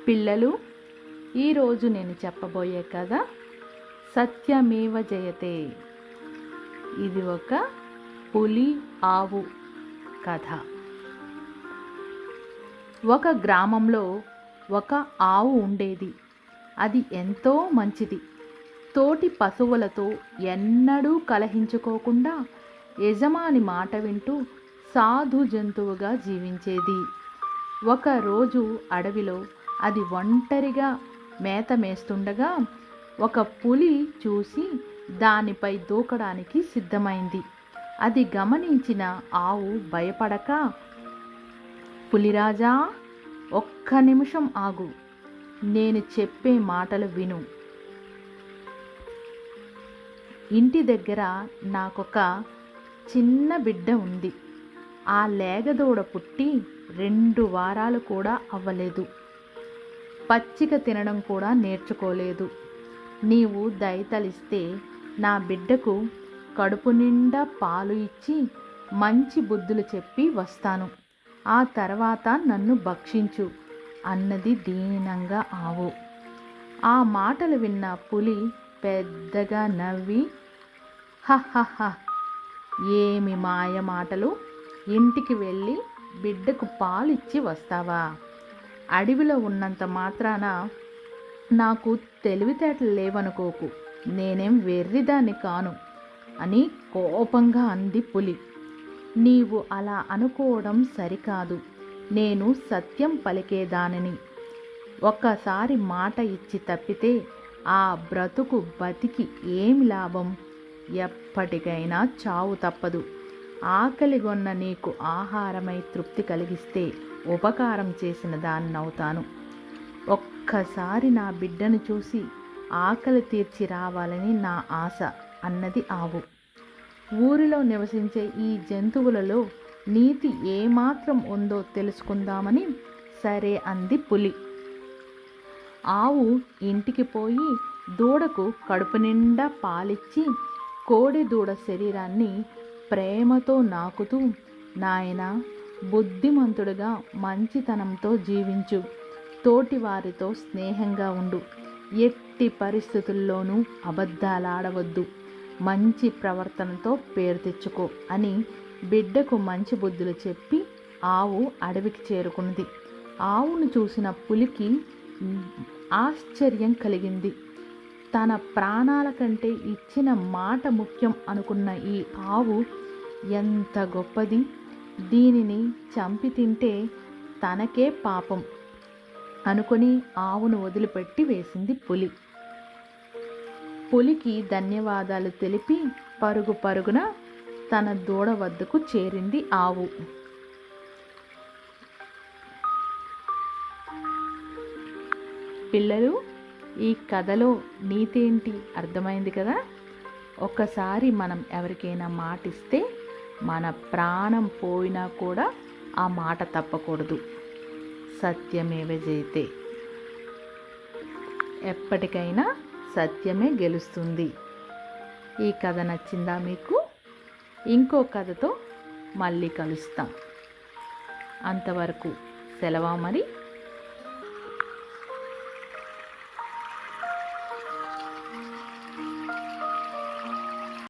పిల్లలు, ఈరోజు నేను చెప్పబోయే కథ సత్యమేవ జయతే. ఇది ఒక పులి ఆవు కథ. ఒక గ్రామంలో ఒక ఆవు ఉండేది. అది ఎంతో మంచిది. తోటి పశువులతో ఎన్నడూ కలహించుకోకుండా యజమాని మాట వింటూ సాధు జంతువుగా జీవించేది. ఒకరోజు అడవిలో అది ఒంటరిగా మేత మేస్తుండగా ఒక పులి చూసి దానిపై దూకడానికి సిద్ధమైంది. అది గమనించిన ఆవు భయపడక, పులిరాజా, ఒక్క నిమిషం ఆగు, నేను చెప్పే మాటలు విను. ఇంటి దగ్గర నాకొక చిన్న బిడ్డ ఉంది. ఆ లేగదూడ పుట్టి 2 వారాలు కూడా అవ్వలేదు. పచ్చిక తినడం కూడా నేర్చుకోలేదు. నీవు దయతలిస్తే నా బిడ్డకు కడుపు నిండా పాలు ఇచ్చి మంచి బుద్ధులు చెప్పి వస్తాను. ఆ తర్వాత నన్ను భక్షించు అన్నది దీనంగా ఆవు. ఆ మాటలు విన్న పులి పెద్దగా నవ్వి, హహహ, ఏమి మాయ మాటలు, ఇంటికి వెళ్ళి బిడ్డకు పాలిచ్చి వస్తావా? అడవిలో ఉన్నంత మాత్రాన నాకు తెలివితేటలు లేవనుకోకు, నేనేం వెర్రిదాన్ని కాను అని కోపంగా అంది పులి. నీవు అలా అనుకోవడం సరికాదు. నేను సత్యం పలికేదానిని. ఒక్కసారి మాట ఇచ్చి తప్పితే ఆ బ్రతుకు బతికి ఏమి లాభం? ఎప్పటికైనా చావు తప్పదు. ఆకలిగొన్న నీకు ఆహారమై తృప్తి కలిగిస్తే ఉపకారం చేసిన దాన్నవుతాను. ఒక్కసారి నా బిడ్డను చూసి ఆకలి తీర్చి రావాలని నా ఆశ అన్నది ఆవు. ఊరిలో నివసించే ఈ జంతువులలో నీతి ఏమాత్రం ఉందో తెలుసుకుందామని సరే అంది పులి. ఆవు ఇంటికి పోయి దూడకు కడుపు నిండా పాలిచ్చి కోడి దూడ శరీరాన్ని ప్రేమతో నాకుతూ, నాయనా, బుద్ధిమంతుడుగా మంచితనంతో జీవించు, తోటివారితో స్నేహంగా ఉండు, ఎట్టి పరిస్థితుల్లోనూ అబద్ధాలాడవద్దు, మంచి ప్రవర్తనతో పేరు తెచ్చుకో అని బిడ్డకు మంచి బుద్ధులు చెప్పి ఆవు అడవికి చేరుకున్నది. ఆవును చూసిన పులికి ఆశ్చర్యం కలిగింది. తన ప్రాణాల కంటే ఇచ్చిన మాట ముఖ్యం అనుకున్న ఈ ఆవు ఎంత గొప్పది, దీనిని చంపి తింటే తనకే పాపం అనుకొని ఆవును వదిలిపెట్టి వేసింది పులి. పులికి ధన్యవాదాలు తెలిపి పరుగు పరుగున తన దూడ వద్దకు చేరింది ఆవు. పిల్లలు, ఈ కథలో నీతి ఏంటి అర్థమైంది కదా? ఒకసారి మనం ఎవరికైనా మాటిస్తే మన ప్రాణం పోయినా కూడా ఆ మాట తప్పకూడదు. సత్యమేవ జయతే. ఎప్పటికైనా సత్యమే గెలుస్తుంది. ఈ కథ నచ్చిందా మీకు? ఇంకో కథతో మళ్ళీ కలుస్తాం. అంతవరకు సెలవా మరి.